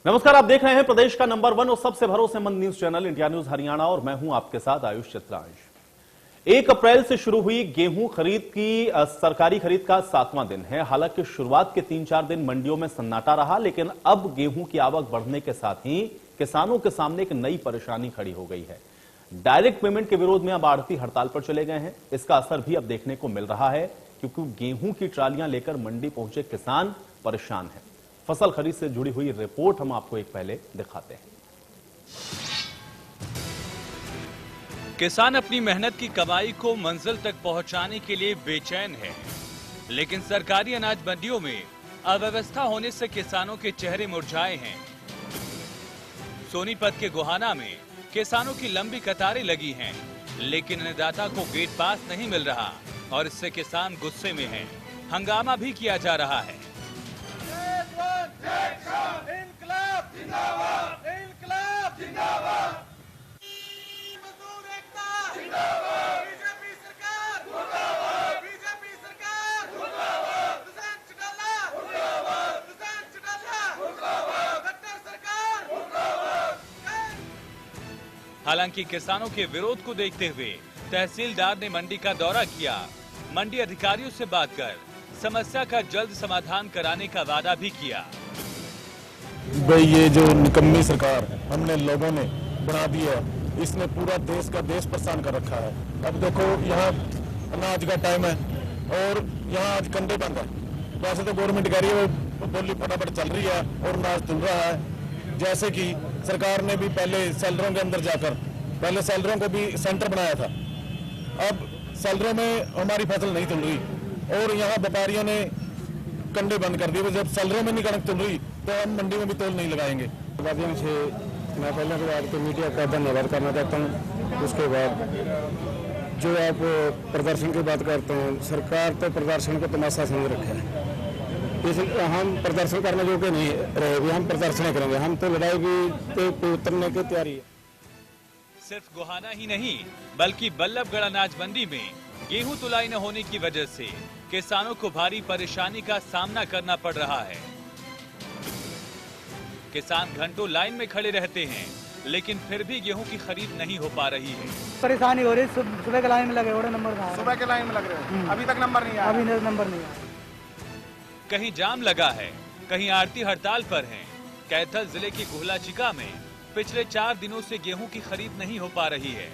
नमस्कार, आप देख रहे हैं प्रदेश का नंबर 1 और सबसे भरोसेमंद news channel India news Haryana और मैं हूं आपके साथ आयुष चित्रांश। 1 अप्रैल से शुरू हुई गेहूं खरीद की सरकारी खरीद का 7वां दिन है। हालांकि शुरुआत के 3-4 दिन मंडियों में सन्नाटा रहा, लेकिन अब गेहूं की आवक बढ़ने के साथ ही किसानों के सामने एक नई परेशानी खड़ी हो गई है। डायरेक्ट पेमेंट के विरोध में अब आढ़ती हड़ताल पर चले गए हैं। इसका असर भी अब देखने को मिल रहा है, क्योंकि गेहूं की ट्रालियां लेकर मंडी पहुंचे किसान परेशान हैं। फसल खरीद से जुड़ी हुई रिपोर्ट हम आपको एक पहले दिखाते हैं। किसान अपनी मेहनत की कमाई को मंजिल तक पहुंचाने के लिए बेचैन है, लेकिन सरकारी अनाज मंडियों में अव्यवस्था होने से किसानों के चेहरे मुरझाए हैं। सोनीपत के गोहाना में किसानों की लंबी कतारें लगी हैं, लेकिन अन्नदाता को गेट पास नहीं मिल रहा और इससे किसान गुस्से में हैं। हंगामा भी किया जा रहा है। हालांकि किसानों के विरोध को देखते हुए तहसीलदार ने मंडी का दौरा किया। मंडी अधिकारियों से बात कर समस्या का जल्द समाधान कराने का वादा भी किया। भाई ये जो निकम्मी सरकार हमने लोगों ने बना दी है, इसने पूरा देश का देश परेशान कर रखा है। अब देखो यहाँ अनाज का टाइम है और यहाँ आज कंडे बंद है। वैसे तो गवर्नमेंट कह रही है वो बोली फटाफट चल रही है और अनाज तुल रहा है। जैसे कि सरकार ने भी पहले सेलरों के अंदर जाकर पहले सेलरों को भी सेंटर बनाया था। अब सेलरों में हमारी फसल नहीं तुल रही और यहाँ व्यापारियों ने कंडे बंद कर दिए। जब सेलरों में नहीं कणक तुल रही तो हम मंडी में भी तोल नहीं लगाएंगे। माध्यम से मैं पहले तो आपके मीडिया का धन्यवाद करना चाहता हूँ। उसके बाद जो आप प्रदर्शन की बात करते हैं, सरकार तो प्रदर्शन को तमाशा समझ रखा है। इसलिए हम प्रदर्शन करने योग्य नहीं रहेंगे, हम प्रदर्शन करेंगे। हम तो लड़ाई पे उतरने की तैयारी है। सिर्फ गोहाना ही नहीं, बल्कि बल्लभगढ़ अनाज मंडी में गेहूं तुलाई न होने की वजह से किसानों को भारी परेशानी का सामना करना पड़ रहा है। किसान घंटों लाइन में खड़े रहते हैं, लेकिन फिर भी गेहूं की खरीद नहीं हो पा रही है। परेशानी हो रही है। सुबह के लाइन में लगे, नंबर सुबह के लाइन में लग रहे हैं, अभी तक नंबर नहीं आया। अभी नंबर नहीं आया। कहीं जाम लगा है, कहीं आरती हड़ताल पर हैं। कैथल जिले की गुहलाचिका में पिछले 4 दिनों से गेहूं की खरीद नहीं हो पा रही है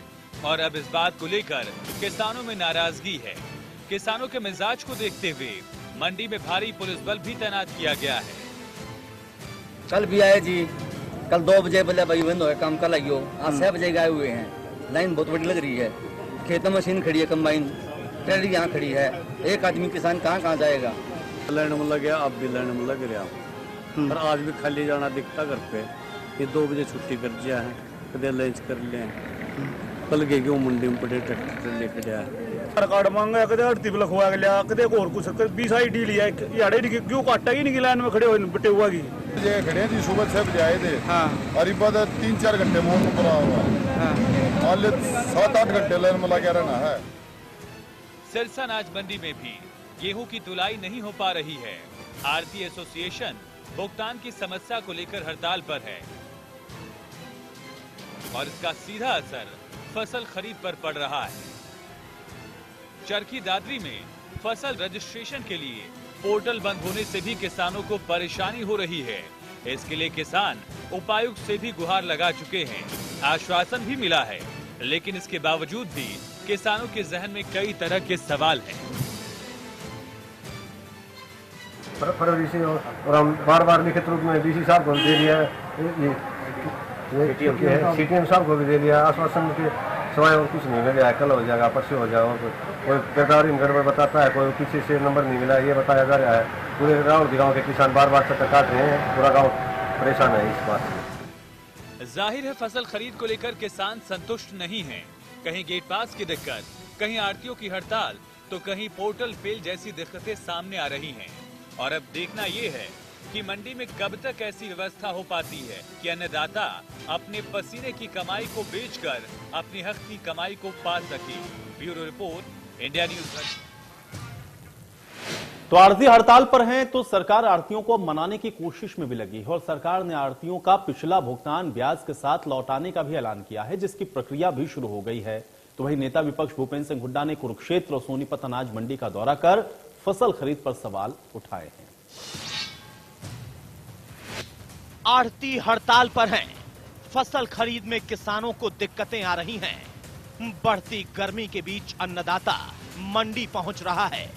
और अब इस बात को लेकर किसानों में नाराजगी है। किसानों के मिजाज को देखते हुए मंडी में भारी पुलिस बल भी तैनात किया गया है। कल भी आए जी, कल 2 बजे बोले भाई बंद हो काम कल आइयो। आज 6 बजे गए हुए हैं। लाइन बहुत बड़ी लग रही है। खेत में मशीन खड़ी है, कंबाइन ट्रेलर यहाँ खड़ी है। एक आदमी किसान कहाँ जाएगा। लाइन में लग गया, अब भी लाइन में लग रहा पर आज भी खाली जाना दिखता घर पे। ये 2 बजे छुट्टी कर दिया है, कदे लंच कर ले। कल गए क्यों मंडी में पड़े ट्रैक्टर लेके गया कार्ड मांगा, कदे आड़ती पे लखवा गया, कदे और कुछ 20 आईडी लिया। याड़े क्यों काटा ही नहीं लाइन में खड़े हो बटे हुआ की खड़े जी। सुबह 6 बजे आए थे। हाँ। और बाद 3-4 घंटे मोड़ में पड़ा हुआ। हाँ। 7-8 घंटे लाइन में लगा रहना है। सिरसा अनाज मंडी में भी गेहूं की तुलाई नहीं हो पा रही है। आरती एसोसिएशन भुगतान की समस्या को लेकर हड़ताल पर है और इसका सीधा असर फसल खरीद पर पड़ रहा है। चरखी दादरी में फसल रजिस्ट्रेशन के लिए पोर्टल बंद होने से भी किसानों को परेशानी हो रही है। इसके लिए किसान उपायुक्त से भी गुहार लगा चुके हैं। आश्वासन भी मिला है, लेकिन इसके बावजूद भी किसानों के जहन में कई तरह के सवाल हैं। फरवरी से और हम बार लिखित रूप में डीसी साहब को दे दिया, सीटीएम साहब को भी दे दिया। आश्वासन के सिवाय और कुछ नहीं मिला। कल हो जाएगा, परसों हो जाएगा। कोई गद्दारी गड़बड़ बताता है, कोई पीछे से नंबर नहीं मिला, ये बताया जा रहा है। पूरे गाँव के किसान बार चक्कर काट रहे हैं। पूरा गाँव परेशान है इस बात से। जाहिर है फसल खरीद को लेकर किसान संतुष्ट नहीं हैं। कहीं गेट पास की दिक्कत, कहीं आड़तियों की हड़ताल, तो कहीं पोर्टल फेल जैसी दिक्कतें सामने आ रही हैं। और अब देखना ये है कि मंडी में कब तक ऐसी व्यवस्था हो पाती है कि अन्नदाता अपने पसीने की कमाई को बेचकर अपने हक की कमाई को पा सके। Bureau report, India news. तो आढ़ती हड़ताल पर हैं तो सरकार आढ़तियों को मनाने की कोशिश में भी लगी है और सरकार ने आढ़तियों का पिछला भुगतान ब्याज के साथ लौटाने का भी ऐलान किया है, जिसकी प्रक्रिया भी शुरू हो गई है। तो वहीं नेता विपक्ष भूपेंद्र सिंह हुड्डा ने कुरुक्षेत्र और सोनीपत अनाज मंडी का दौरा कर फसल खरीद पर सवाल उठाए हैं। आढ़ती हड़ताल पर हैं, फसल खरीद में किसानों को दिक्कतें आ रही हैं। बढ़ती गर्मी के बीच अन्नदाता मंडी पहुंच रहा है,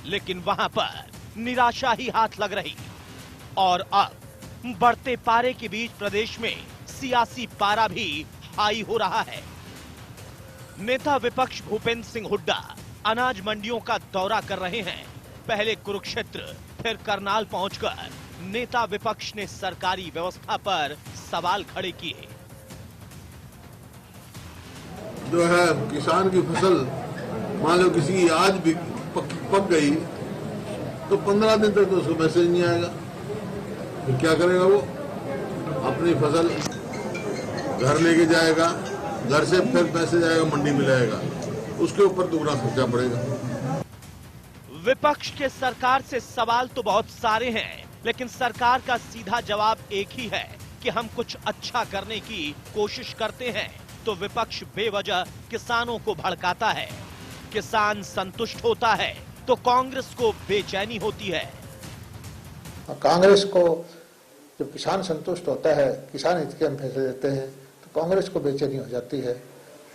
लेकिन वहां पर निराशा ही हाथ लग रही। और अब बढ़ते पारे के बीच प्रदेश में सियासी पारा भी हाई हो रहा है। नेता विपक्ष भूपेंद्र सिंह हुड्डा अनाज मंडियों का दौरा कर रहे हैं। पहले कुरुक्षेत्र फिर करनाल पहुंचकर नेता विपक्ष ने सरकारी व्यवस्था पर सवाल खड़े किए। जो है किसान की फसल मान लो किसी की आज भी पक गई तो 15 दिन तक तो उसको मैसेज नहीं आएगा। फिर क्या करेगा वो? अपनी फसल घर लेके जाएगा, घर से फिर मैसेज आएगा मंडी में लाएगा, उसके ऊपर दुगना खर्चा पड़ेगा। विपक्ष के सरकार से सवाल तो बहुत सारे हैं, लेकिन सरकार का सीधा जवाब एक ही है कि हम कुछ अच्छा करने की कोशिश करते हैं। तो विपक्ष बेवजह किसानों को भड़काता है। किसान संतुष्ट होता है तो कांग्रेस को बेचैनी होती है। कांग्रेस को जब किसान संतुष्ट होता है, किसान हित के हम फैसले लेते हैं, तो कांग्रेस को बेचैनी हो जाती है।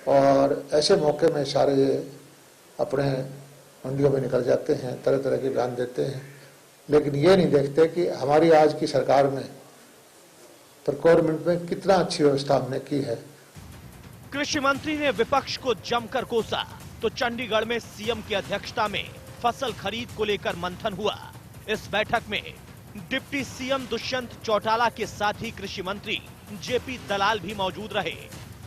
और ऐसे मौके में सारे अपने मंडियों में निकल जाते हैं, तरह तरह के बयान देते हैं, लेकिन ये नहीं देखते कि हमारी आज की सरकार में प्रोक्योरमेंट में कितना अच्छी व्यवस्था हमने की है। कृषि मंत्री ने विपक्ष को जमकर कोसा तो चंडीगढ़ में सीएम की अध्यक्षता में फसल खरीद को लेकर मंथन हुआ। इस बैठक में डिप्टी सीएम दुष्यंत चौटाला के साथ ही कृषि मंत्री जेपी दलाल भी मौजूद रहे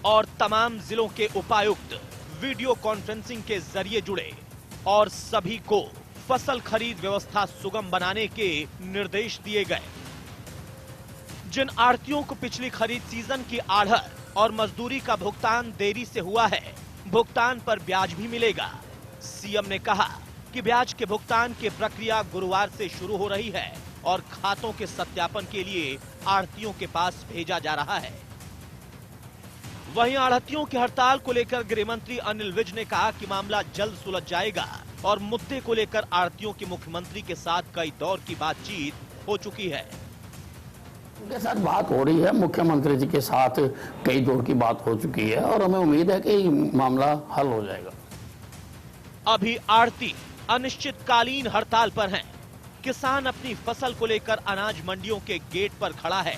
और तमाम जिलों के उपायुक्त वीडियो कॉन्फ्रेंसिंग के जरिए जुड़े और सभी को फसल खरीद व्यवस्था सुगम बनाने के निर्देश दिए गए। जिन आढ़तियों को पिछली खरीद सीजन की आढ़त और मजदूरी का भुगतान देरी से हुआ है, भुगतान पर ब्याज भी मिलेगा। सीएम ने कहा कि ब्याज के भुगतान की प्रक्रिया गुरुवार से शुरू हो रही है और खातों के सत्यापन के लिए आढ़तियों के पास भेजा जा रहा है। वहीं आढ़तियों की हड़ताल को लेकर गृह मंत्री अनिल विज ने कहा कि मामला जल्द सुलझ जाएगा और मुद्दे को लेकर आढ़तियों की मुख्यमंत्री के साथ कई दौर की बातचीत हो चुकी है। उनके साथ बात हो रही है, मुख्यमंत्री जी के साथ कई दौर की बात हो चुकी है और हमें उम्मीद है कि मामला हल हो जाएगा। अभी आढ़ती अनिश्चितकालीन हड़ताल पर हैं। किसान अपनी फसल को लेकर अनाज मंडियों के गेट पर खड़ा है।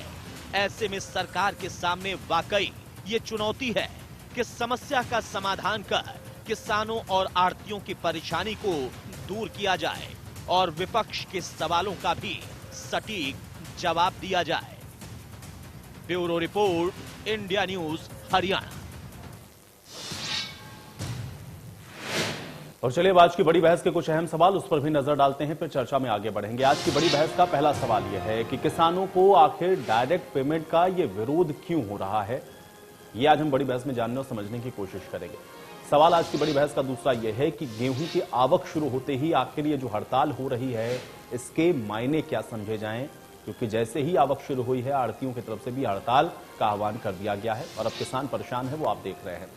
ऐसे में सरकार के सामने वाकई ये चुनौती है कि समस्या का समाधान कर किसानों और आढ़तियों की परेशानी को दूर किया जाए और विपक्ष के सवालों का भी सटीक जवाब दिया जाए। Bureau report, India news Haryana. और चलिए आज की बड़ी बहस के कुछ अहम सवाल उस पर भी नजर डालते हैं, फिर चर्चा में आगे बढ़ेंगे। आज की बड़ी बहस का पहला सवाल यह है कि किसानों को आखिर डायरेक्ट पेमेंट का ये विरोध क्यों हो रहा है, ये आज हम बड़ी बहस में जानने और समझने की कोशिश करेंगे। सवाल आज की बड़ी बहस का दूसरा यह है कि गेहूं की आवक शुरू होते ही आखिर ये जो हड़ताल हो रही है इसके मायने क्या समझे जाएं, क्योंकि जैसे ही आवक शुरू हुई है आढ़तियों की तरफ से भी हड़ताल का आह्वान कर दिया गया है और अब किसान परेशान है, वो आप देख रहे हैं।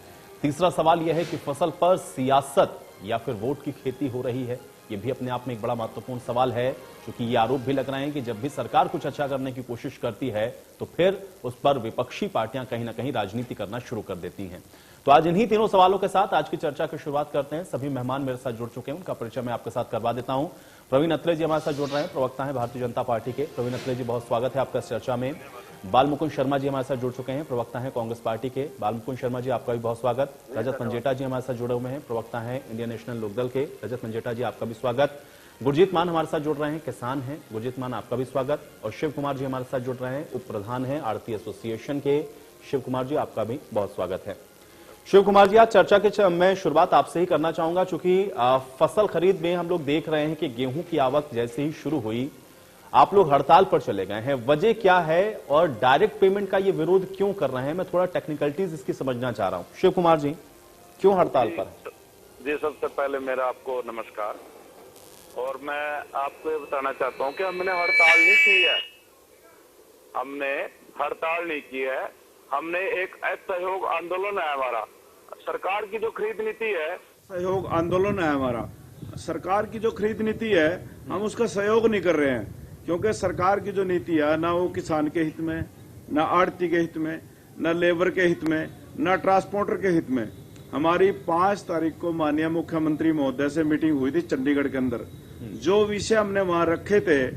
तीसरा सवाल यह है कि फसल पर सियासत या फिर वोट की खेती हो रही है, ये भी अपने आप में एक बड़ा महत्वपूर्ण सवाल है, क्योंकि ये आरोप भी लग रहे हैं कि जब भी सरकार कुछ अच्छा करने की कोशिश करती है तो फिर उस पर विपक्षी पार्टियां कहीं ना कहीं राजनीति करना शुरू कर देती हैं। तो आज इन्हीं तीनों सवालों के साथ आज की चर्चा की शुरुआत करते हैं। सभी मेहमान मेरे साथ जुड़ चुके हैं, उनका परिचय मैं आपके साथ करवा देता हूं। प्रवीण अत्रे जी हमारे साथ जुड़ रहे हैं, प्रवक्ता हैं भारतीय जनता पार्टी के। प्रवीण अत्रे जी, बहुत स्वागत है आपका इस चर्चा में। बालमुकुंद शर्मा जी हमारे साथ जुड़ चुके हैं, प्रवक्ता हैं कांग्रेस पार्टी के। बालमुकुंद शर्मा जी, आपका भी बहुत स्वागत। रजत मंजेटा जी हमारे साथ जुड़े हुए हैं, प्रवक्ता हैं इंडियन नेशनल लोकदल के। रजत मंजेटा जी, आपका भी स्वागत। गुरजीत मान हमारे साथ जुड़ रहे हैं, किसान हैं। गुरजीत मान, आपका भी स्वागत। और शिव कुमार जी हमारे साथ जुड़ रहे हैं, उप प्रधान हैं आढ़ती एसोसिएशन के। शिव कुमार जी, आपका भी बहुत स्वागत है। शिव कुमार जी, आज चर्चा के मैं शुरुआत आपसे ही करना चाहूंगा, चूंकि फसल खरीद में हम लोग देख रहे हैं कि गेहूं की आवक जैसे ही शुरू हुई आप लोग हड़ताल पर चले गए हैं। वजह क्या है और डायरेक्ट पेमेंट का ये विरोध क्यों कर रहे हैं? मैं थोड़ा टेक्निकलिटीज इसकी समझना चाह रहा हूं। शिव कुमार जी, क्यों हड़ताल पर? जी, सबसे पहले मेरा आपको नमस्कार। और मैं आपको ये बताना चाहता हूँ कि हमने हड़ताल नहीं की है, हमने हड़ताल नहीं की है, हमने एक असहयोग आंदोलन है हमारा। सरकार की जो खरीद नीति है, सहयोग आंदोलन है हमारा। सरकार की जो खरीद नीति है हम उसका सहयोग नहीं कर रहे हैं, क्योंकि सरकार की जो नीति है ना वो किसान के हित में, ना आड़ती के हित में, ना लेबर के हित में, ना ट्रांसपोर्टर के हित में। हमारी 5 तारीख को माननीय मुख्यमंत्री महोदय से मीटिंग हुई थी चंडीगढ़ के अंदर। जो विषय हमने वहां रखे थे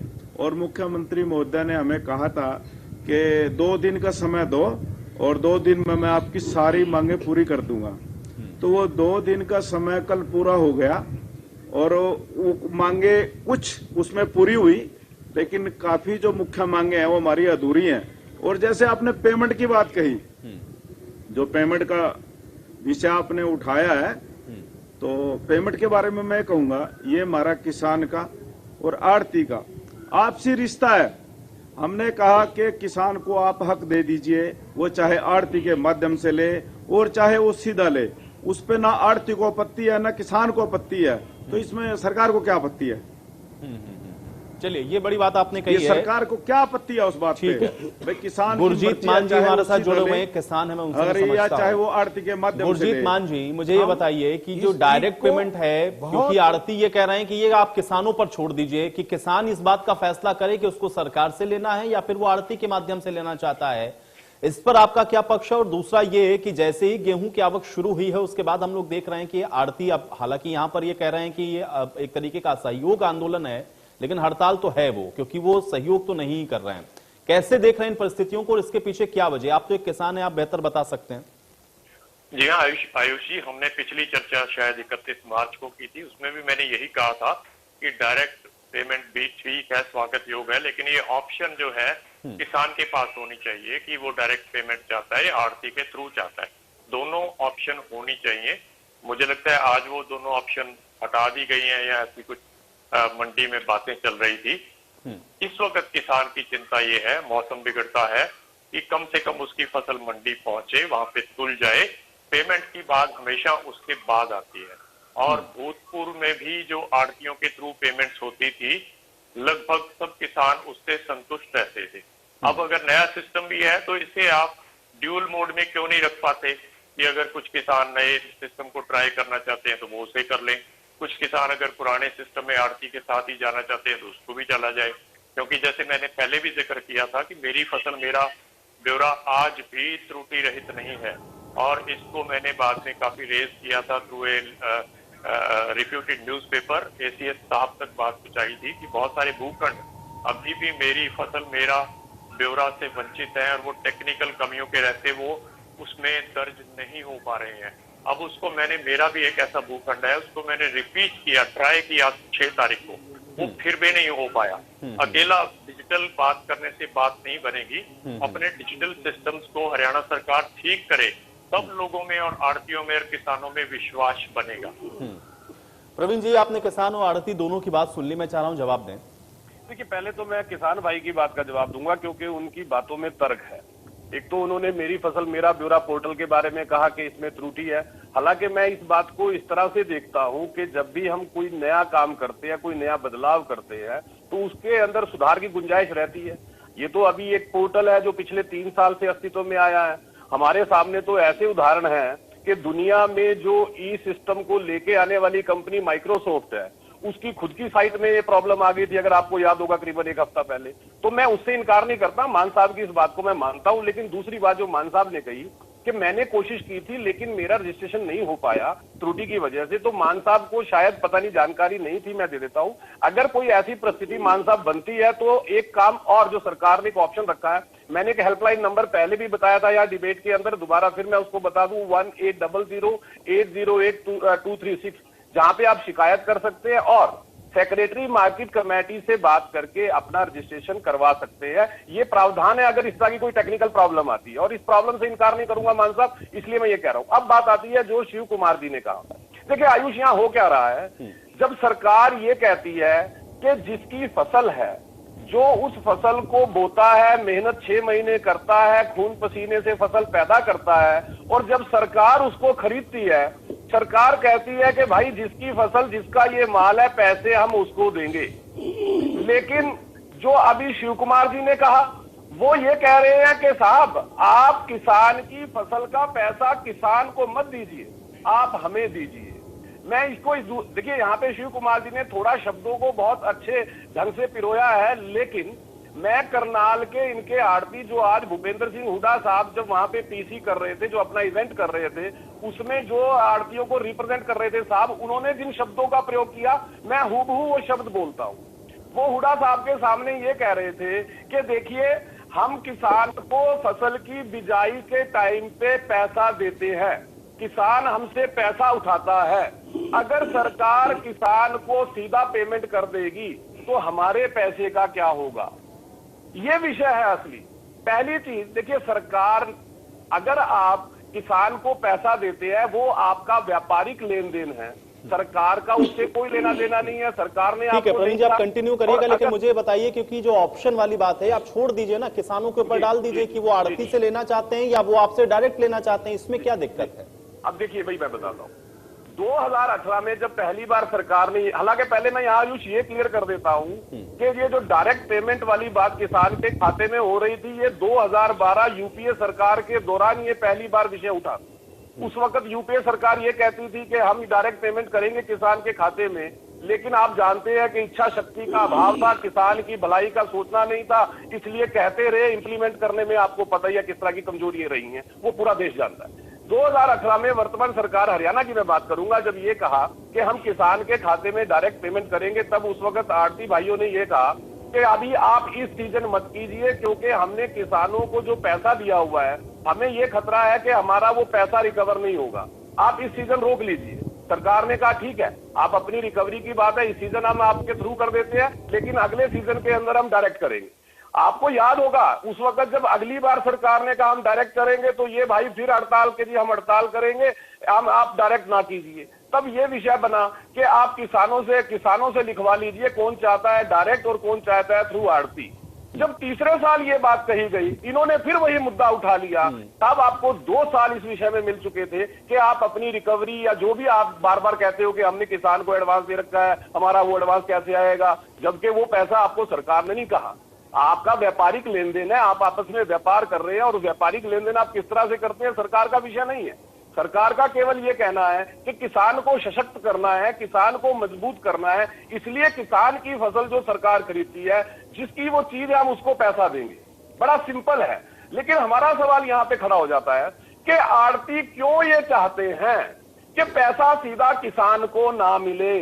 और मुख्यमंत्री महोदय ने हमें कहा था कि 2 दिन का समय दो और 2 दिन में मैं आपकी सारी मांगे पूरी कर दूंगा। तो वो 2 दिन का समय कल पूरा हो गया और वो मांगे कुछ उसमें पूरी हुई, लेकिन काफी जो मुख्य मांगे हैं वो हमारी अधूरी हैं। और जैसे आपने पेमेंट की बात कही, जो पेमेंट का विषय आपने उठाया है, तो पेमेंट के बारे में मैं कहूंगा ये हमारा किसान का और आड़ती का आपसी रिश्ता है। हमने कहा कि किसान को आप हक दे दीजिए, वो चाहे आड़ती के माध्यम से ले और चाहे वो सीधा ले, उस पे ना आड़ती को आपत्ति है ना किसान को आपत्ति है, तो इसमें सरकार को क्या आपत्ति है? चलिए, ये बड़ी बात आपने कही है। सरकार को क्या आपत्ति है उस बात पे? भाई किसान गुरजीत मान जी हमारे साथ जुड़े हुए हैं, किसान है, मैं उनसे समझता हूं। चाहे वो आड़ती के माध्यम से। गुरजीत मान जी, मुझे ये बताइए कि जो डायरेक्ट पेमेंट है, क्योंकि आड़ती ये कह रहे हैं कि ये आप किसानों पर छोड़ दीजिए कि किसान इस बात का फैसला करे कि उसको सरकार से लेना है या फिर वो आड़ती के माध्यम से लेना चाहता है, इस पर आपका क्या पक्ष है? और दूसरा ये कि जैसे ही गेहूं की आवक शुरू हुई है उसके बाद हम लोग देख रहे हैं कि आड़ती, अब हालांकि यहां पर ये कह रहे हैं कि ये एक तरीके का सहयोग आंदोलन है, लेकिन हड़ताल तो है वो, क्योंकि वो सहयोग तो नहीं कर रहे हैं। कैसे देख रहे हैं इन परिस्थितियों को और इसके पीछे क्या वजह? आप तो एक किसान हैं, आप बेहतर बता सकते हैं। जी हाँ आयुष जी, हमने पिछली चर्चा शायद 31 मार्च को की थी, उसमें भी मैंने यही कहा था कि डायरेक्ट पेमेंट भी ठीक है, स्वागत योग है, लेकिन ये ऑप्शन जो है किसान के पास होनी चाहिए कि वो डायरेक्ट पेमेंट चाहता है या आड़ती के थ्रू चाहता है। दोनों ऑप्शन होनी चाहिए। मुझे लगता है आज वो दोनों ऑप्शन हटा दी गई हैं या ऐसी कुछ मंडी में बातें चल रही थी। इस वक्त किसान की चिंता ये है, मौसम बिगड़ता है, कि कम से कम उसकी फसल मंडी पहुंचे, वहां पे तुल जाए। पेमेंट की बात हमेशा उसके बाद आती है और भूतपूर्व में भी जो आड़तियों के थ्रू पेमेंट्स होती थी, लगभग सब किसान उससे संतुष्ट रहते थे। अब अगर नया सिस्टम भी है तो इसे आप ड्यूल मोड में क्यों नहीं रख पाते कि अगर कुछ किसान नए सिस्टम को ट्राई करना चाहते हैं तो वो उसे कर लें, कुछ किसान अगर पुराने सिस्टम में आड़ती के साथ ही जाना चाहते हैं तो उसको भी चला जाए। क्योंकि जैसे मैंने पहले भी जिक्र किया था कि मेरी फसल मेरा ब्यौरा आज भी त्रुटि रहित नहीं है, और इसको मैंने बाद में काफी रेज किया था through a reputed newspaper. ACS साहब तक बात पहुंचाई थी कि बहुत सारे भूखंड अभी भी मेरी फसल मेरा ब्यौरा से वंचित है और वो टेक्निकल कमियों के रहते वो उसमें दर्ज नहीं हो पा रहे हैं। अब उसको मैंने, मेरा भी एक ऐसा भूखंड है, उसको मैंने रिपीट किया, ट्राई किया 6 तारीख को, वो फिर भी नहीं हो पाया। अकेला डिजिटल बात करने से बात नहीं बनेगी, अपने डिजिटल सिस्टम्स को हरियाणा सरकार ठीक करे, तब लोगों में और आड़तियों में और किसानों में विश्वास बनेगा। प्रवीण जी, आपने किसान और आड़ती दोनों की बात सुन ली, मैं चाह रहा हूं जवाब दें। देखिए, पहले तो मैं किसान भाई की बात का जवाब दूंगा, क्योंकि उनकी बातों में तर्क है। एक तो उन्होंने मेरी फसल मेरा ब्यौरा पोर्टल के बारे में कहा कि इसमें त्रुटि है। हालांकि मैं इस बात को इस तरह से देखता हूं कि जब भी हम कोई नया काम करते हैं, कोई नया बदलाव करते हैं, तो उसके अंदर सुधार की गुंजाइश रहती है। ये तो अभी एक पोर्टल है जो पिछले 3 साल से अस्तित्व में आया है। हमारे सामने तो ऐसे उदाहरण हैं कि दुनिया में जो ई सिस्टम को लेके आने वाली कंपनी माइक्रोसॉफ्ट है, उसकी खुद की साइट में ये प्रॉब्लम आ गई थी, अगर आपको याद होगा करीबन 1 हफ्ता पहले। तो मैं उससे इनकार नहीं करता, मान साहब की इस बात को मैं मानता हूं। लेकिन दूसरी बात जो मान साहब ने कही कि मैंने कोशिश की थी लेकिन मेरा रजिस्ट्रेशन नहीं हो पाया त्रुटि की वजह से, तो मान साहब को शायद पता नहीं जानकारी नहीं थी, मैं दे देता हूं। अगर कोई ऐसी परिस्थिति मान साहब बनती है तो एक काम और जो सरकार ने एक ऑप्शन रखा है, मैंने एक हेल्पलाइन नंबर पहले भी बताया था यहाँ डिबेट के अंदर, दोबारा फिर मैं उसको बता दूं, 1800-808-236, जहां पे आप शिकायत कर सकते हैं और सेक्रेटरी मार्केट कमेटी से बात करके अपना रजिस्ट्रेशन करवा सकते हैं। ये प्रावधान है अगर इस तरह की कोई टेक्निकल प्रॉब्लम आती है, और इस प्रॉब्लम से इनकार नहीं करूंगा मान साहब, इसलिए मैं ये कह रहा हूं। अब बात आती है जो शिव कुमार जी ने कहा। देखिए आयुष, यहां हो क्या रहा है, जब सरकार ये कहती है कि जिसकी फसल है, जो उस फसल को बोता है, मेहनत 6 महीने करता है, खून पसीने से फसल पैदा करता है, और जब सरकार उसको खरीदती है सरकार कहती है कि भाई जिसकी फसल, जिसका ये माल है, पैसे हम उसको देंगे। लेकिन जो अभी शिव कुमार जी ने कहा, वो ये कह रहे हैं कि साहब आप किसान की फसल का पैसा किसान को मत दीजिए, आप हमें दीजिए। मैं इसको देखिए, यहाँ पे शिव कुमार जी ने थोड़ा शब्दों को बहुत अच्छे ढंग से पिरोया है, लेकिन मैं करनाल के इनके आड़ती जो आज भूपेंद्र सिंह हुड्डा साहब जब वहां पे पीसी कर रहे थे, जो अपना इवेंट कर रहे थे, उसमें जो आड़तियों को रिप्रेजेंट कर रहे थे साहब, उन्होंने जिन शब्दों का प्रयोग किया, मैं हूबहू वो शब्द बोलता हूं। वो हुड्डा साहब के सामने ये कह रहे थे कि देखिए हम किसान को फसल की बिजाई के टाइम पे पैसा देते हैं, किसान हमसे पैसा उठाता है, अगर सरकार किसान को सीधा पेमेंट कर देगी तो हमारे पैसे का क्या होगा। ये विषय है असली। पहली चीज देखिए, सरकार अगर आप किसान को पैसा देते हैं, वो आपका व्यापारिक लेन देन है, सरकार का उससे कोई लेना देना नहीं है। सरकार ने ठीक है प्रवीण जी, आप कंटिन्यू करिएगा, लेकिन मुझे बताइए, क्योंकि जो ऑप्शन वाली बात है आप छोड़ दीजिए ना, किसानों के ऊपर डाल दीजिए कि वो आड़ती से लेना चाहते हैं या वो आपसे डायरेक्ट लेना चाहते हैं, इसमें क्या दिक्कत है? अब देखिए भाई, मैं बताता हूँ, 2018 में जब पहली बार सरकार ने, हालांकि पहले मैं यहाँ आयुष ये क्लियर कर देता हूँ कि ये जो डायरेक्ट पेमेंट वाली बात किसान के खाते में हो रही थी, ये 2012 यूपीए सरकार के दौरान ये पहली बार विषय उठा। उस वक्त यूपीए सरकार ये कहती थी कि हम डायरेक्ट पेमेंट करेंगे किसान के खाते में, लेकिन आप जानते हैं कि इच्छा शक्ति का अभाव था, किसान की भलाई का सोचना नहीं था, इसलिए कहते रहे, इंप्लीमेंट करने में आपको पता ही है किस तरह की कमजोरियां रही हैं, वो पूरा देश जानता है। 2018 में वर्तमान सरकार, हरियाणा की मैं बात करूंगा, जब ये कहा कि हम किसान के खाते में डायरेक्ट पेमेंट करेंगे, तब उस वक्त आड़ती भाइयों ने ये कहा कि अभी आप इस सीजन मत कीजिए, क्योंकि हमने किसानों को जो पैसा दिया हुआ है, हमें ये खतरा है कि हमारा वो पैसा रिकवर नहीं होगा, आप इस सीजन रोक लीजिए। सरकार ने कहा ठीक है, आप अपनी रिकवरी की बात है, इस सीजन हम आपके थ्रू कर देते हैं, लेकिन अगले सीजन के अंदर हम डायरेक्ट करेंगे। आपको याद होगा उस वक्त जब अगली बार सरकार ने कहा हम डायरेक्ट करेंगे, तो ये भाई फिर हड़ताल के जी हम हड़ताल करेंगे, हम आप डायरेक्ट ना कीजिए। तब ये विषय बना कि आप किसानों से लिखवा लीजिए कौन चाहता है डायरेक्ट और कौन चाहता है थ्रू आड़ती। जब तीसरे साल ये बात कही गई, इन्होंने फिर वही मुद्दा उठा लिया। तब आपको 2 साल इस विषय में मिल चुके थे कि आप अपनी रिकवरी या जो भी आप बार बार कहते हो कि हमने किसान को एडवांस दे रखा है, हमारा वो एडवांस कैसे आएगा, जबकि वो पैसा आपको सरकार ने नहीं कहा। आपका व्यापारिक लेन देन है, आप आपस में व्यापार कर रहे हैं, और व्यापारिक लेन देन आप किस तरह से करते हैं सरकार का विषय नहीं है। सरकार का केवल ये कहना है कि किसान को सशक्त करना है, किसान को मजबूत करना है, इसलिए किसान की फसल जो सरकार खरीदती है, जिसकी वो चीज है, हम उसको पैसा देंगे। बड़ा सिंपल है। लेकिन हमारा सवाल यहाँ पे खड़ा हो जाता है कि आड़ती क्यों ये चाहते हैं कि पैसा सीधा किसान को ना मिले।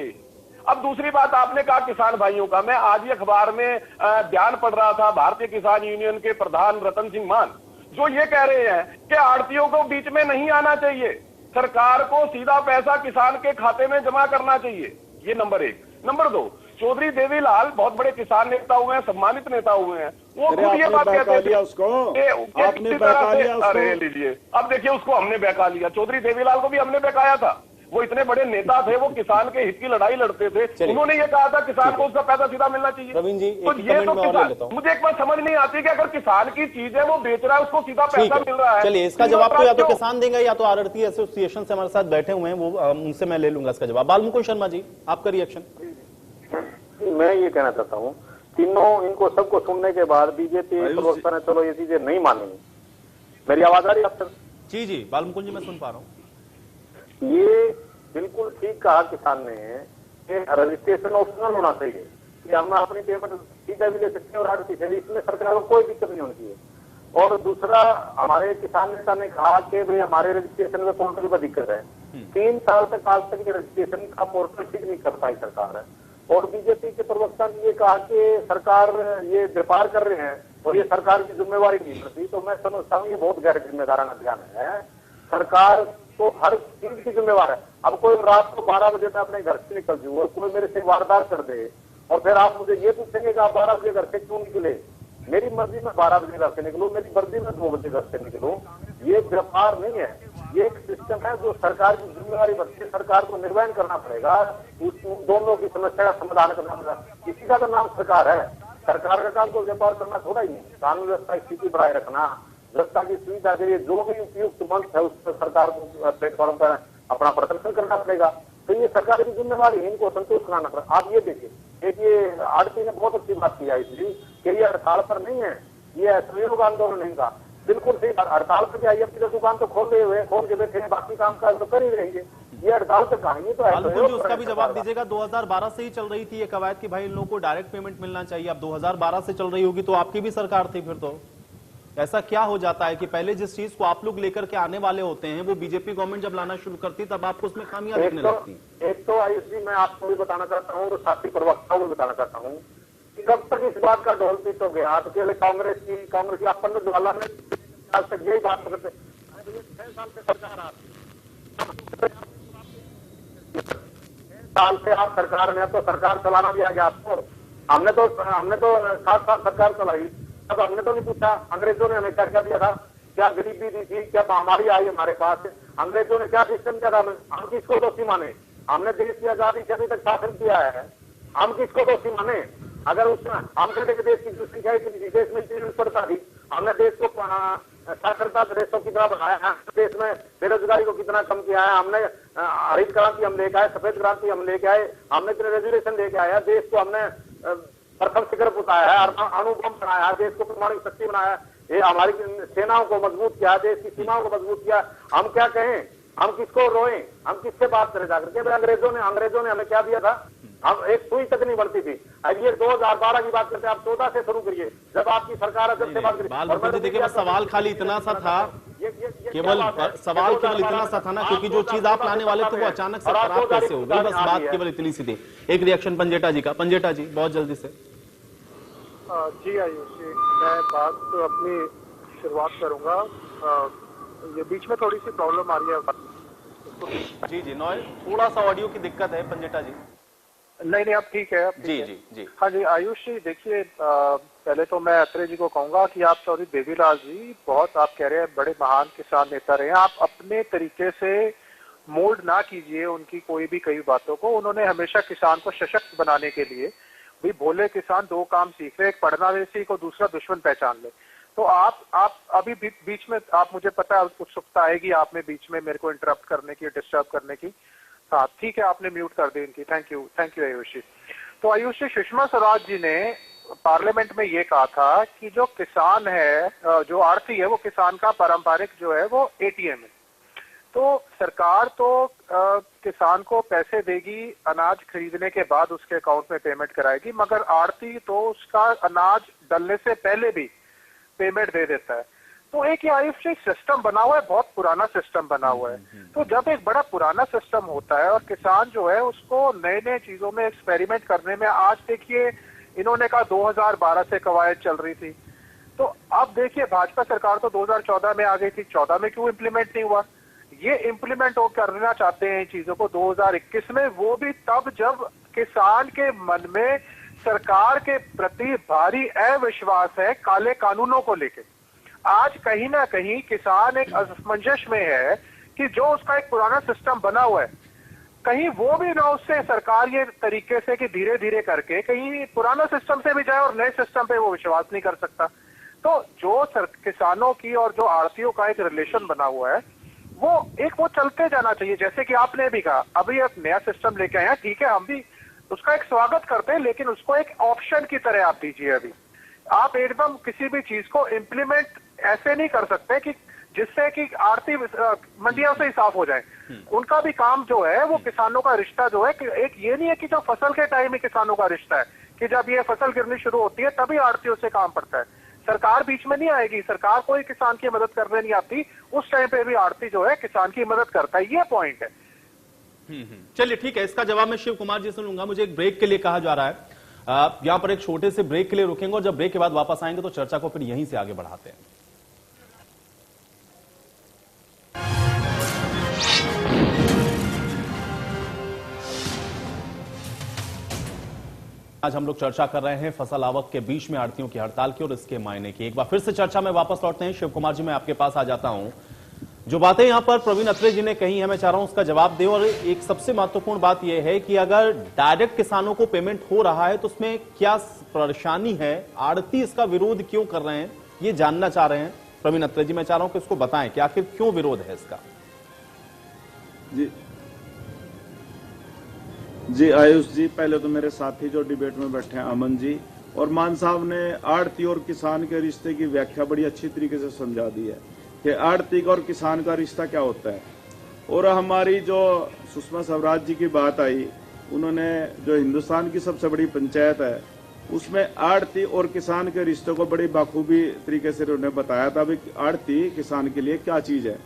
अब दूसरी बात आपने कहा किसान भाइयों का, मैं आज ही अखबार में बयान पढ़ रहा था भारतीय किसान यूनियन के प्रधान रतन सिंह मान, जो ये कह रहे हैं कि आड़तियों को बीच में नहीं आना चाहिए, सरकार को सीधा पैसा किसान के खाते में जमा करना चाहिए। ये नंबर 1। नंबर 2, चौधरी देवीलाल बहुत बड़े किसान नेता हुए हैं, सम्मानित नेता हुए हैं, वो खुद ये बात कहते थे अरे लीजिए, अब देखिए उसको हमने बहका लिया, चौधरी देवीलाल को भी हमने बहकाया था। वो इतने बड़े नेता थे, वो किसान के हित की लड़ाई लड़ते थे, उन्होंने ये कहा था किसान को उसका पैसा सीधा मिलना चाहिए। प्रवीण जी, तो ये तो किसान, मुझे एक बात समझ नहीं आती कि अगर किसान की चीज है, वो बेच रहा है, उसको सीधा पैसा मिल रहा है। चलिए, इसका जवाब तो या तो किसान देंगे या तो आड़ती एसोसिएशन से हमारे साथ बैठे हुए हैं, वो उनसे मैं ले लूंगा इसका जवाब। बालमुकुल शर्मा जी, आपका रिएक्शन। मैं ये कहना चाहता हूँ, तीनों इनको सबको सुनने के बाद बीजेपी प्रवक्ता ने चलो ये चीजें नहीं मानेंगे। मेरी आवाज आ रही है आप? जी जी बालमुकुल जी, मैं सुन पा रहा हूँ। ये बिल्कुल ठीक कहा किसान ने कि रजिस्ट्रेशन ऑप्शनल होना चाहिए, कि हम अपनी पेमेंट सीधा भी ले सकते हैं और आड़ती से, इसमें सरकार को कोई दिक्कत नहीं होनी चाहिए। और दूसरा, हमारे किसान नेता ने कहा कि भाई हमारे रजिस्ट्रेशन में पोर्टल पर दिक्कत है। 3 साल तक आज तक रजिस्ट्रेशन का पोर्टल ठीक नहीं कर पाई सरकार है। और बीजेपी के प्रवक्ता ने ये कहा कि सरकार ये व्यापार कर रहे हैं और ये सरकार की जिम्मेवारी नहीं करती। तो मैं समझता हूँ ये बहुत गैर जिम्मेदाराना बयान है। सरकार तो हर चीज की जिम्मेवार है। अब कोई रात को 12 बजे मैं अपने घर से निकल जाऊँ और कोई मेरे से वारदात कर दे और फिर आप मुझे ये पूछेंगे कि आप 12 बजे घर से क्यों निकले। मेरी मर्जी में 12 बजे घर से निकलूं, मेरी मर्जी में 2 बजे घर से निकलूं, ये व्यापार नहीं है। ये एक सिस्टम है जो सरकार की जिम्मेवारी बनती है, सरकार को निर्वहन करना पड़ेगा, उन दोनों की समस्या का समाधान करना पड़ेगा। इसी का तो नाम सरकार है। सरकार का काम तो व्यापार करना थोड़ा ही नहीं, कानून व्यवस्था की स्थिति बनाए रखना, जनता की सुविधा के लिए जो भी उपयुक्त मंच है उस पर सरकार को प्लेटफॉर्म पर अपना प्रदर्शन करना पड़ेगा। तो ये सरकार की जिम्मेवारी है इनको संतुष्ट कराना पड़ेगा। आप ये देखिए, एक ये आड़ती ने बहुत अच्छी बात की इसलिए कि ये हड़ताल पर नहीं है, ये सहयोग आंदोलन नहीं का, बिल्कुल सही। हड़ताल पर क्या, अपनी दुकान तो खोल के बैठे हैं, बाकी काम काज तो कर ही रहेंगे। ये हड़ताल पर कहानी तो है। बिल्कुल जी, उसका भी जवाब दीजिएगा। 2012 से ही चल रही थी ये कवायद कि भाई इन लोगों को डायरेक्ट पेमेंट मिलना चाहिए। अब 2012 से चल रही होगी तो आपकी भी सरकार थी, फिर तो ऐसा क्या हो जाता है कि पहले जिस चीज को आप लोग लेकर के आने वाले होते हैं वो बीजेपी गवर्नमेंट जब लाना शुरू करती तब आपको उसमें खामियां दिखने लगती? एक तो आयुष जी, मैं आपको भी बताना चाहता हूँ और साथी प्रवक्ताओं को बताना चाहता हूँ कि कब तक इस बात का ढोल पीट हो गया। तो पहले कांग्रेस की आप पंडित जवाहरलाल ने आज तक यही बात करते 6 साल से सरकार आती, 6 साल से आप सरकार में, अब तो सरकार चलाना भी आ गया आपको। हमने तो 7 साल सरकार चलाई, अब हमने तो नहीं पूछा अंग्रेजों ने हमें क्या क्या दिया था, क्या गरीबी दी थी, क्या महामारी आई हमारे पास, अंग्रेजों ने क्या सिस्टम किया था, हम किसको दोषी माने? हमने देश की आजादी से अभी तक शासन किया है, हम किसको दोषी माने? अगर उसमें हम कहते देश की संख्या इतनी देश में इतनी पड़ता थी, हमने देश को साक्षरता देशों की तरह बढ़ाया है, देश में बेरोजगारी को कितना कम किया है, हमने हरित क्रांति हम लेके आए, सफेद क्रांति हम लेके आए, हमने इतने रेजुलेशन लेके आया, देश को हमने प्रथम शिखर पुताया है, अणुबम बनाया है, देश को परमाणु शक्ति बनाया, ये हमारी सेनाओं को मजबूत किया, देश की सीमाओं को मजबूत किया। हम क्या कहें, हम किसको रोएं, हम किससे बात करें जाकर के? अंग्रेजों ने हमें क्या दिया था? हम एक सुई तक नहीं बढ़ती थी। अब ये 2012 की बात करते हैं, आप 14 से शुरू करिए जब आपकी सरकार जब से बात करिए। देखिए सवाल खाली इतना सा था, केवल सवाल केवल इतना सा था ना, क्योंकि जो चीज आप लाने वाले थे वो अचानक से खराब कैसे हो गई, बस बात केवल इतनी सी थी। एक रिएक्शन पंजेटा जी का। पंजेटा जी बहुत जल्दी से। जी आयुष जी, मैं बात तो अपनी शुरुआत करूंगा। ये बीच में थोड़ी सी प्रॉब्लम आ रही है। जी नॉय थोड़ा सा ऑडियो की दिक्कत है पंजेटा जी। नहीं अब ठीक है। जी हाँ जी आयुष जी, देखिए पहले तो मैं अत्रे जी को कहूंगा कि आप चौधरी देवीलाल जी बहुत, आप कह रहे हैं बड़े महान किसान नेता रहे हैं, आप अपने तरीके से मोल्ड ना कीजिए उनकी कोई भी कई बातों को। उन्होंने हमेशा किसान को सशक्त बनाने के लिए, भाई भोले किसान 2 काम सीख रहे, एक पढ़ना देसी को, दूसरा दुश्मन पहचान ले। तो आप अभी बीच में, आप मुझे पता है उत्सुकता आएगी आप में बीच में मेरे को इंटरप्ट करने की, डिस्टर्ब करने की। हाँ ठीक है, आपने म्यूट कर दी इनकी। थैंक यू आयुष जी। तो आयुष जी, सुषमा स्वराज जी ने पार्लियामेंट में ये कहा था कि जो किसान है, जो आढ़ती है, वो किसान का पारंपरिक जो है वो एटीएम है। तो सरकार तो किसान को पैसे देगी, अनाज खरीदने के बाद उसके अकाउंट में पेमेंट कराएगी, मगर आढ़ती तो उसका अनाज डलने से पहले भी पेमेंट दे देता है। तो एक आयुष सिस्टम बना हुआ है, बहुत पुराना सिस्टम बना हुआ है। तो जब एक बड़ा पुराना सिस्टम होता है और किसान जो है उसको नए नए चीजों में एक्सपेरिमेंट करने में, आज देखिए इन्होंने कहा 2012 से कवायद चल रही थी, तो अब देखिए भाजपा सरकार तो 2014 में आ गई थी, 14 में क्यों इम्प्लीमेंट नहीं हुआ? ये इम्प्लीमेंट करना चाहते हैं इन चीजों को 2021 में, वो भी तब जब किसान के मन में सरकार के प्रति भारी अविश्वास है काले कानूनों को लेकर। आज कहीं ना कहीं किसान एक असमंजस में है कि जो उसका एक पुराना सिस्टम बना हुआ है, कहीं वो भी ना उससे सरकार ये तरीके से कि धीरे धीरे करके कहीं पुराना सिस्टम से भी जाए और नए सिस्टम पे वो विश्वास नहीं कर सकता। तो जो किसानों की और जो आढ़तियों का एक रिलेशन बना हुआ है, वो चलते जाना चाहिए। जैसे कि आपने भी कहा, अभी एक नया सिस्टम लेके आए हैं, ठीक है, हम भी उसका एक स्वागत करते हैं, लेकिन उसको एक ऑप्शन की तरह आप दीजिए। अभी आप एकदम किसी भी चीज को इम्प्लीमेंट ऐसे नहीं कर सकते कि जिससे कि आढ़ती मंडियों से ही साफ हो जाए। उनका भी काम जो है वो किसानों का रिश्ता जो है, एक ये नहीं है कि जो फसल के टाइम में किसानों का रिश्ता है कि जब ये फसल गिरनी शुरू होती है तभी आढ़तियों से काम पड़ता है। सरकार बीच में नहीं आएगी, सरकार कोई किसान की मदद करने नहीं आती, उस टाइम पे भी आढ़ती जो है किसान की मदद करता है। ये पॉइंट है। चलिए ठीक है, इसका जवाब मैं शिव कुमार जी से लूंगा। मुझे एक ब्रेक के लिए कहा जा रहा है, यहां पर एक छोटे से ब्रेक के लिए रुकेंगे और जब ब्रेक के बाद वापस आएंगे तो चर्चा को फिर यहीं से आगे बढ़ाते हैं। आज हम लोग चर्चा कर रहे हैं फसल आवक के बीच में आढ़तियों की हड़ताल की और इसके मायने की। एक बार फिर से चर्चा में वापस लौटते हैं। शिव कुमार जी, मैं आपके पास आ जाता हूं। जो बातें यहां पर प्रवीण अत्रे जी ने कही है, मैं चाह रहा हूं उसका जवाब दें। और एक सबसे महत्वपूर्ण बात यह है कि अगर डायरेक्ट किसानों को पेमेंट हो रहा है तो उसमें क्या परेशानी है, आढ़ती इसका विरोध क्यों कर रहे हैं, ये जानना चाह रहे हैं प्रवीण अत्रे जी। मैं चाह रहा हूं कि इसको बताएं कि आखिर क्यों विरोध है इसका। जी आयुष जी, पहले तो मेरे साथी जो डिबेट में बैठे हैं अमन जी और मान साहब ने आड़ती और किसान के रिश्ते की व्याख्या बड़ी अच्छी तरीके से समझा दी है कि आड़ती और किसान का रिश्ता क्या होता है। और हमारी जो सुषमा स्वराज जी की बात आई, उन्होंने जो हिंदुस्तान की सबसे बड़ी पंचायत है उसमें आड़ती और किसान के रिश्ते को बड़ी बाखूबी तरीके से उन्होंने बताया था भी आड़ती किसान के लिए क्या चीज है।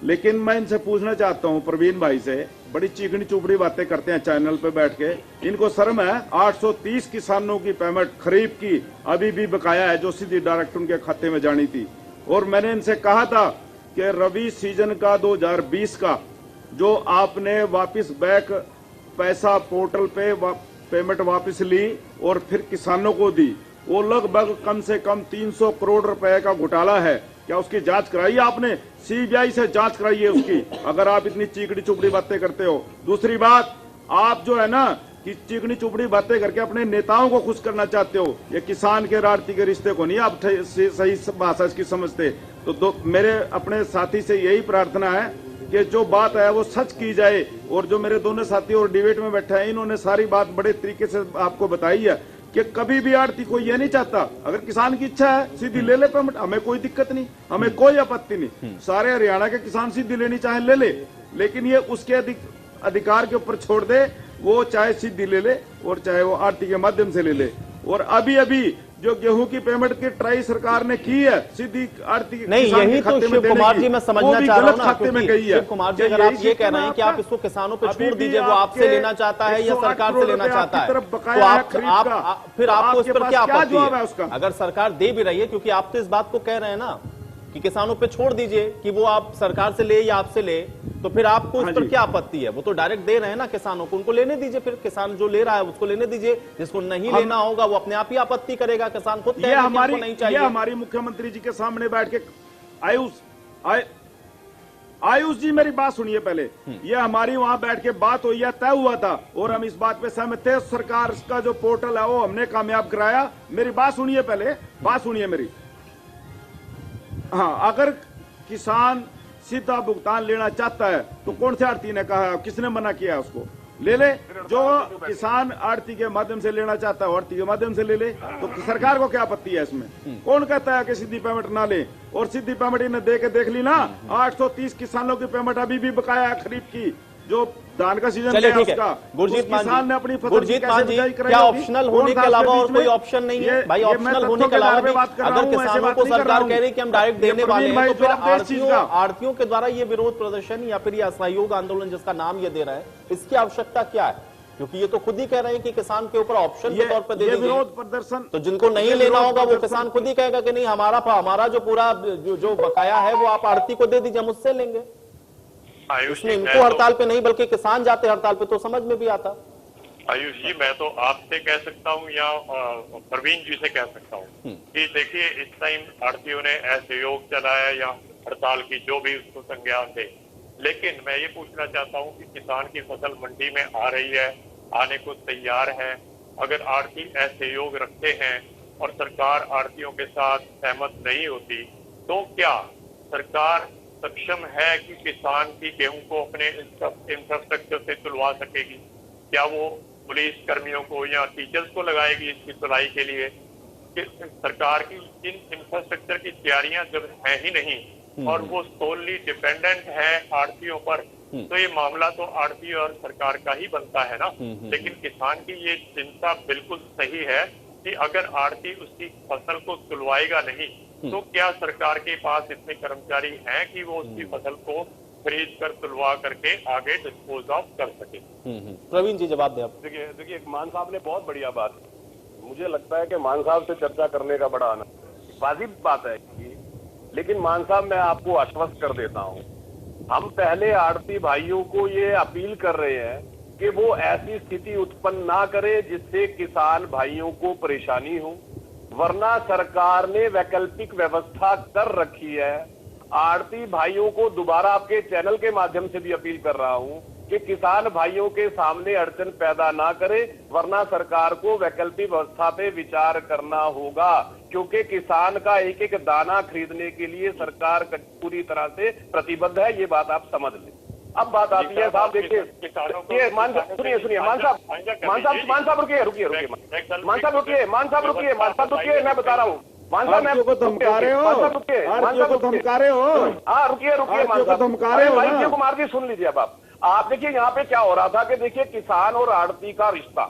लेकिन मैं इनसे पूछना चाहता हूं, प्रवीण भाई से, बड़ी चीकनी चुपड़ी बातें करते हैं चैनल पे बैठ के, इनको शर्म है? 830 किसानों की पेमेंट खरीफ की अभी भी बकाया है जो सीधी डायरेक्ट उनके खाते में जानी थी। और मैंने इनसे कहा था कि रबी सीजन का 2020 का जो आपने वापस बैक पैसा पोर्टल पे पेमेंट वापस ली और फिर किसानों को दी, वो लगभग कम से कम 300 करोड़ रुपए का घोटाला है। क्या उसकी जांच कराई आपने? सीबीआई से जांच कराइए उसकी, अगर आप इतनी चीकड़ी चुपड़ी बातें करते हो। दूसरी बात, आप जो है ना कि चिकनी चुपड़ी बातें करके अपने नेताओं को खुश करना चाहते हो, ये किसान के आड़ती के रिश्ते को नहीं आप सही भाषा इसकी समझते। तो मेरे अपने साथी से यही प्रार्थना है कि जो बात है वो सच की जाए। और जो मेरे दोनों साथी और डिबेट में बैठे हैं, इन्होंने सारी बात बड़े तरीके से आपको बताई है कि कभी भी आड़ती कोई ये नहीं चाहता, अगर किसान की इच्छा है सीधी ले ले पेमेंट, हमें कोई दिक्कत नहीं, हमें कोई आपत्ति नहीं। सारे हरियाणा के किसान सीधी लेनी चाहे ले ले, लेकिन ये उसके अधिकार के ऊपर छोड़ दे, वो चाहे सीधी ले ले और चाहे वो आड़ती के माध्यम से ले ले। और अभी अभी जो गेहूं की पेमेंट की ट्राई सरकार ने की है सीधी आड़ती के नहीं, यही तो शिव कुमार जी मैं समझना चाह रहा हूं ना, खाते में गई है। शिव कुमार जी, अगर आप ये कह रहे हैं कि आप इसको किसानों पे छोड़ दीजिए, वो आपसे लेना चाहता है या सरकार से लेना चाहता है, तो आप फिर आपको इस पर क्या आपत्ति है? अगर सरकार दे भी रही है, क्योंकि आप तो इस बात को कह रहे हैं ना कि किसानों पे छोड़ दीजिए कि वो आप सरकार से ले या आपसे ले, तो फिर आपको इस पर क्या आपत्ति है? वो तो डायरेक्ट दे रहे हैं ना किसानों को, उनको लेने दीजिए। फिर किसान जो ले रहा है उसको लेने दीजिए, जिसको नहीं लेना होगा वो अपने आप ही आपत्ति करेगा। किसान खुद ये हमारी मुख्यमंत्री जी के सामने बैठ के आयुष जी मेरी बात सुनिए पहले, ये हमारी वहां बैठ के बात हुई है, तय हुआ था और हम इस बात पे सहमत थे। सरकार का जो पोर्टल है वो हमने कामयाब कराया। मेरी बात सुनिए पहले, बात सुनिए मेरी। हाँ, अगर किसान सीधा भुगतान लेना चाहता है तो कौन से आड़ती ने कहा, किसने मना किया उसको? ले ले। जो किसान आड़ती के माध्यम से लेना चाहता है आड़ती के माध्यम से ले ले, तो सरकार को क्या आपत्ति है इसमें? कौन कहता है कि सीधी पेमेंट ना ले? और सीधी पेमेंट इन्हें दे के देख ली ना, 830 किसानों की पेमेंट अभी भी बकाया है खरीफ की, जो धान का सीजन है उसका। गुरजीत मान जी, गुरजीत मान जी, क्या ऑप्शनल होने के अलावा और कोई ऑप्शन नहीं है? भाई ऑप्शनल होने के अलावा अगर किसानों को सरकार कह रही है कि हम डायरेक्ट देने वाले हैं, तो फिर आड़तियों के द्वारा ये विरोध प्रदर्शन या फिर ये असहयोग आंदोलन जिसका नाम ये दे रहा है, इसकी आवश्यकता क्या है? क्योंकि ये तो खुद ही कह रहे हैं कि किसान के ऊपर ऑप्शन के तौर पर दे दीजिए। विरोध प्रदर्शन तो जिनको नहीं लेना होगा वो किसान खुद ही कहेगा कि नहीं, हमारा जो पूरा जो बकाया है वो आप आड़ती को दे दीजिए, हम उससे लेंगे। उसमें इनको हड़ताल पे नहीं बल्कि किसान जाते हड़ताल पे तो समझ में भी आता। आयुष जी, मैं तो आपसे कह सकता हूँ या प्रवीण जी से कह सकता हूँ कि देखिए, इस टाइम आड़तियों ने असहयोग चलाया या हड़ताल की, जो भी उसको संज्ञान दे, लेकिन मैं ये पूछना चाहता हूँ कि किसान की फसल मंडी में आ रही है, आने को तैयार है। अगर आड़ती असहयोग रखते हैं और सरकार आड़तियों के साथ सहमत नहीं होती, तो क्या सरकार सक्षम है कि किसान की गेहूं को अपने इंफ्रास्ट्रक्चर से तुलवा सकेगी? क्या वो पुलिस कर्मियों को या टीचर्स को लगाएगी इसकी तुलाई के लिए? कि सरकार की इन इंफ्रास्ट्रक्चर की तैयारियां जब है ही नहीं और वो सोलली डिपेंडेंट है आड़तियों पर, तो ये मामला तो आड़ती और सरकार का ही बनता है ना। लेकिन किसान की ये चिंता बिल्कुल सही है कि अगर आड़ती उसकी फसल को तुलवाएगा नहीं, तो क्या सरकार के पास इतने कर्मचारी हैं कि वो उसकी फसल को खरीद कर तुलवा करके आगे डिस्पोज ऑफ कर सके? प्रवीण जी जवाब दें आप। देखिए मान साहब ने बहुत बढ़िया बात, मुझे लगता है कि मान साहब से चर्चा करने का बड़ा आनंद, वाजिब बात है कि, लेकिन मान साहब मैं आपको आश्वस्त कर देता हूँ, हम पहले आड़ती भाइयों को ये अपील कर रहे हैं कि वो ऐसी स्थिति उत्पन्न ना करे जिससे किसान भाइयों को परेशानी हो, वरना सरकार ने वैकल्पिक व्यवस्था कर रखी है। आड़ती भाइयों को दोबारा आपके चैनल के माध्यम से भी अपील कर रहा हूं कि किसान भाइयों के सामने अड़चन पैदा ना करे, वरना सरकार को वैकल्पिक व्यवस्था पे विचार करना होगा, क्योंकि किसान का एक एक दाना खरीदने के लिए सरकार पूरी तरह से प्रतिबद्ध है, ये बात आप समझ लें। अब बात आती है साहब, देखिए ये मान साहब सुनिए मान साहब रुकिए मान साहब रुकिए, मैं बता रहा हूँ मान साहब, मैं को धमका रहे हो, धमका रहे हो। हाँ रुकिए मान साहब, धमका रहे हो भाई कुमार जी सुन लीजिए। अब आप देखिए यहाँ पे क्या हो रहा था कि देखिए किसान और आड़ती का रिश्ता,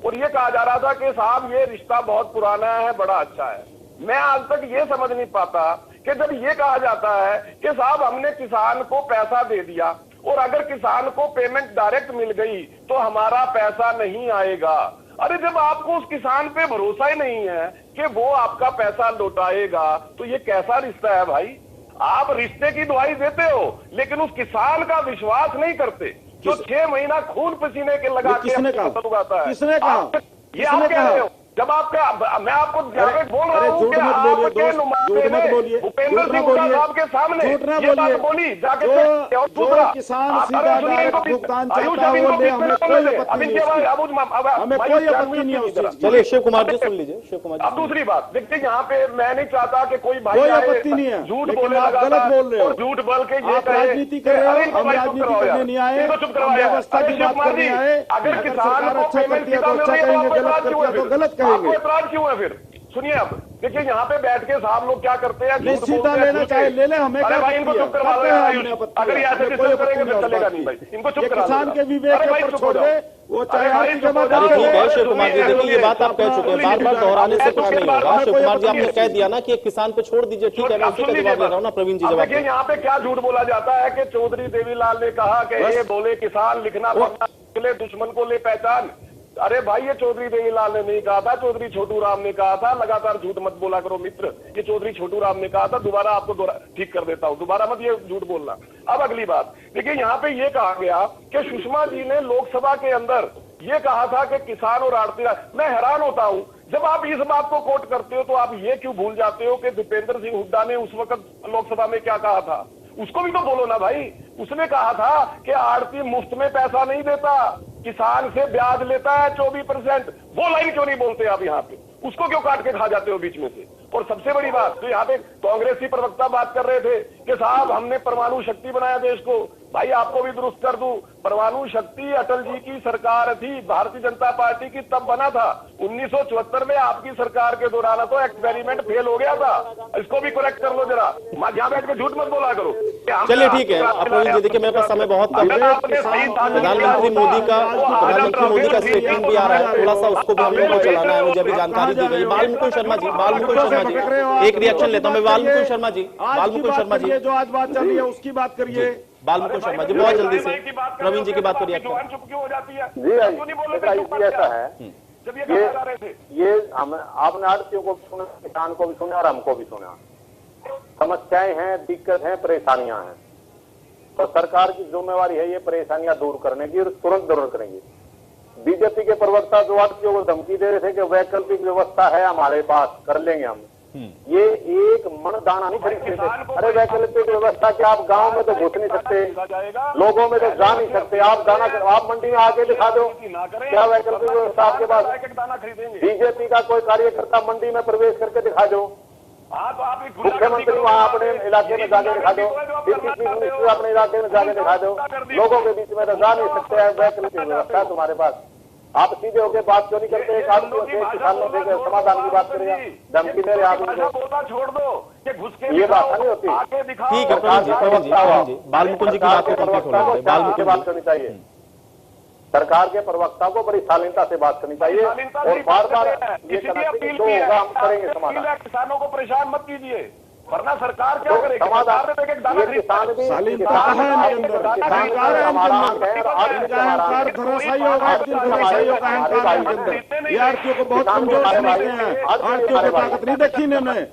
और ये कहा जा रहा था कि साहब ये रिश्ता बहुत पुराना है, बड़ा अच्छा है। मैं आज तक ये समझ नहीं पाता कि जब ये कहा जाता है कि साहब हमने किसान को पैसा दे दिया और अगर किसान को पेमेंट डायरेक्ट मिल गई तो हमारा पैसा नहीं आएगा। अरे जब आपको उस किसान पे भरोसा ही नहीं है कि वो आपका पैसा लौटाएगा तो ये कैसा रिश्ता है भाई? आप रिश्ते की दुहाई देते हो लेकिन उस किसान का विश्वास नहीं करते जो 6 महीना खून पसीने के लगा के फसल उगाता है। किसने कहा? ये आप कह रहे हो। जब आपका मैं आपको बोल रहा हूँ कि आपके नुमाइंदे भूपेंद्र सिंह हुड्डा साहब के सामने ये बात बोली जाके जो किसान सीधा डायरेक्ट भुगतान चाहता है वो ले, हमें कोई आपत्ति नहीं है उस चीज। चलिए शिव कुमार जी सुन लीजिए। शिव कुमार जी अब दूसरी बात देखिए, यहाँ पे मैं नहीं चाहता कि कोई भाई कोई आपत्ति नहीं है, झूठ लेकिन बोले आप गलत बोल रहे हो, झूठ बोल के ये राजनीति कर रहे हो। हम राजनीति करने नहीं आए, हम व्यवस्था की बात करने आए। अगर किसान को अच्छा कर दिया तो अच्छा कहेंगे, गलत कर दिया तो गलत कहेंगे। ऐतराज क्यों है फिर? सुनिए अब देखिए यहाँ पे बैठ के साहब लोग क्या करते हैं, झूठ सीधा लेना चाहे ले ले, हमें क्या भाई इनको चुप करवा दो। अगर ऐसे डिस्कस करेंगे तो चलेगा नहीं भाई, इनको चुप करा दो। किसान के विवेक के ऊपर छोड़ दे, वो चाहे ठीक है। शिव कुमार जी देखिए ये बात आप कह चुके हैं, बार बार दोहराने से कुछ नहीं होगा। शिव कुमार जी आपने कह दिया ना कि एक किसान पे छोड़ दीजिए, ठीक है, मैं उसी का जवाब दे रहा हूँ ना। प्रवीण जी जवाब देखिए यहाँ पे क्या झूठ बोला जाता है कि चौधरी देवीलाल ने कहा कि ये बोले किसान लिखना पढ़ना दुश्मन को ले पहचान। अरे भाई ये चौधरी देवीलाल ने नहीं कहा था, चौधरी छोटू राम ने कहा था। लगातार झूठ मत बोला करो मित्र, ये चौधरी छोटू राम ने कहा था। दोबारा आपको ठीक कर देता हूं, दोबारा मत ये झूठ बोलना। अब अगली बात देखिए, यहाँ पे ये कहा गया कि सुषमा जी ने लोकसभा के अंदर ये कहा था कि किसान और आड़ती। मैं हैरान होता हूं जब आप इस बात को कोट करते हो तो आप ये क्यों भूल जाते हो कि भूपेंद्र सिंह हुड्डा ने उस वक्त लोकसभा में क्या कहा था? उसको भी तो बोलो ना भाई। उसने कहा था कि आड़ती मुफ्त में पैसा नहीं देता, किसान से ब्याज लेता है 24%। वो लाइन क्यों नहीं बोलते आप यहाँ पे? उसको क्यों काट के खा जाते हो बीच में से? और सबसे बड़ी बात तो यहाँ पे कांग्रेसी प्रवक्ता बात कर रहे थे कि साहब हमने परमाणु शक्ति बनाया देश को। भाई आपको भी दुरुस्त कर दूं, परमाणु शक्ति अटल जी की सरकार थी, भारतीय जनता पार्टी की, तब बना था। 1974 में आपकी सरकार के दौरान तो एक्सपेरिमेंट फेल हो गया था। इसको भी करेक्ट कर लो जरा, यहाँ बैठ के झूठ मत बोला करो। चलिए ठीक है। प्रवीण जी देखिए मेरे पास समय बहुत कम है। प्रधानमंत्री मोदी का स्टेटमेंट भी आ रहा है, थोड़ा सा उसको भी हम लोग को चलाना है। मुझे अभी जानकारी दी गई। बालमुकुल शर्मा जी एक रिएक्शन लेता हूँ मैं। बालमुकुल शर्मा जी जो आज बात चल रही है उसकी बात करिए। बालमुकुल शर्मा जी बहुत जल्दी से प्रवीण जी की बात करिए। जी ऐसा है, ये आपने आड़तियों को भी सुना, किसान को भी सुना और हमको भी सुना। समस्याएं हैं, दिक्कत है, परेशानियां हैं, तो सरकार की जिम्मेवारी है ये परेशानियां दूर करने की और तुरंत जरूर करेंगी। बीजेपी के प्रवक्ता जो आड़तियों को धमकी दे रहे थे कि वैकल्पिक व्यवस्था है हमारे पास, कर लेंगे हम, ये एक मन दाना नहीं खरीद सकते। अरे वैकल्पिक व्यवस्था क्या आप गांव में तो घुस नहीं सकते, लोगों में तो जा नहीं सकते। आप दाना आप मंडी में आके दिखा दो, क्या वैकल्पिक व्यवस्था आपके पास? बीजेपी का कोई कार्यकर्ता मंडी में प्रवेश करके दिखा दो, मुख्यमंत्री वहाँ अपने इलाके में जाके दिखा दो, डिप्टी चीफ मिनिस्टर अपने इलाके में जाके दिखा दो। लोगों के बीच में तो जा नहीं सकते हैं, वैकल्पिक व्यवस्था है तुम्हारे पास। आप सीधे होकर बात क्यों नहीं करते? किसानों से समाधान की बात करेगा, धमकी दे रहे आप छोड़ दो, ये बात नहीं होती। ठीक है प्रवीण जी बालमुकुल जी की बात को कंप्लीट होना बात करनी चाहिए। सरकार के प्रवक्ता को बड़ी शालीनता से बात करनी चाहिए और बार बार ये करना चाहिए जो होगा हम करेंगे समाधान। किसानों को परेशान मत कीजिए, वरना सरकार क्या करेगी? समाधान किसान भी आड़तियों को बहुत कमजोर समझते हैं, आड़तियों को ताकत नहीं देखी इन्होंने।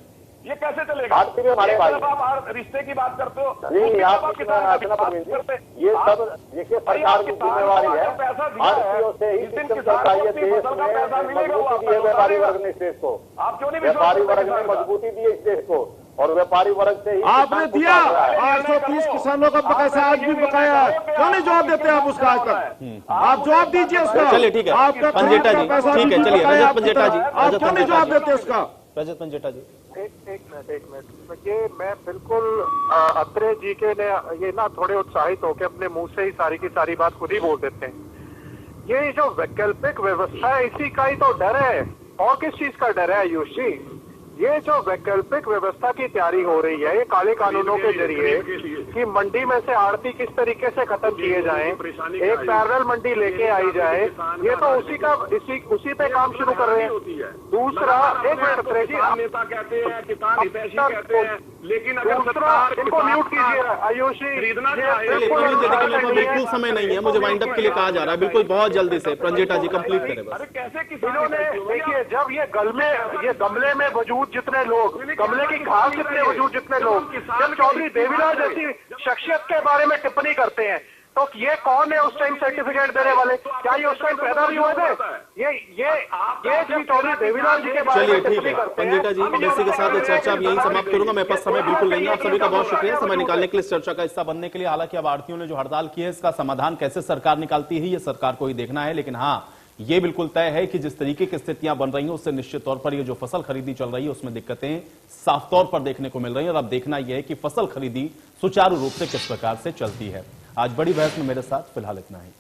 ये कैसे चलेगा? आप रिश्ते की बात करते हो, नहीं आप ये सब देखिए सरकार की जिम्मेवारी है। आड़तियों से ही सिस्टम चलता है देश में, मजबूती दी है व्यापारी वर्ग ने इस देश को। आप क्यों नहीं? व्यापारी वर्ग ने मजबूती दी है इस देश को और व्यापारी वर्ग से ही आपने दिया। 830 किसानों का बकाया आज भी बकाया है, क्यों नहीं जवाब देते आप उसका? आज तक आप जवाब दीजिए उसका। चलिए ठीक है आपका पंजेटा जी, ठीक है चलिए रजत पंजेटा जी, आप क्यों नहीं जवाब देते उसका? रजत पंजेटा जी। एक मिनट ये मैं बिल्कुल अत्रे जी के ने ये ना थोड़े उत्साहित होकर अपने मुंह से ही सारी की सारी बात खुद ही बोल देते हैं। ये जो वैकल्पिक व्यवस्था है इसी का ही तो डर है, और किस चीज का डर है आयुष जी? ये जो वैकल्पिक व्यवस्था की तैयारी हो रही है ये काले कानूनों के जरिए कि मंडी में से आड़ती किस तरीके से खत्म किए जाएं, एक पैरेलल मंडी लेके आई जाए, ये तो उसी पे काम शुरू कर रहे हैं। दूसरा, एक मिनट जी, नेता कहते हैं, किसान हितैषी कहते हैं, लेकिन अगर दूसरा इनको म्यूट कीजिए आयुष जी। बिल्कुल समय नहीं है, मुझे वाइंड अप के लिए कहा जा रहा है, बिल्कुल बहुत जल्दी से पंजेटा जी कंप्लीट करें बस। इन्होंने देखिए, जब ये गमले में वजूद जितने लोग, गमले की घास जितने वजूद जितने लोग, जब चौधरी देवीलाल जैसी शख्सियत के बारे में टिप्पणी करते हैं तो ये कौन है उस टाइम सर्टिफिकेट देने वाले? क्या ये उस टाइम पैदा भी हुए थे? ये जब चौधरी देवीलाल जी के बारे में टिप्पणी करते हैं। पंजेटा जी, मैं इसी के साथ चर्चा अब यही समाप्त करूंगा, मेरे पास समय बिल्कुल नहीं है। आप सभी का बहुत शुक्रिया समय निकालने के लिए, चर्चा का हिस्सा बनने के लिए। हालांकि अब आड़तियों ने जो हड़ताल की है इसका समाधान कैसे सरकार निकालती है ये सरकार को ही देखना है, लेकिन हाँ ये बिल्कुल तय है कि जिस तरीके की स्थितियां बन रही हैं उससे निश्चित तौर पर ये जो फसल खरीदी चल रही है उसमें दिक्कतें साफ तौर पर देखने को मिल रही हैं। और अब देखना यह है कि फसल खरीदी सुचारू रूप से किस प्रकार से चलती है। आज बड़ी बहस में मेरे साथ फिलहाल इतना ही।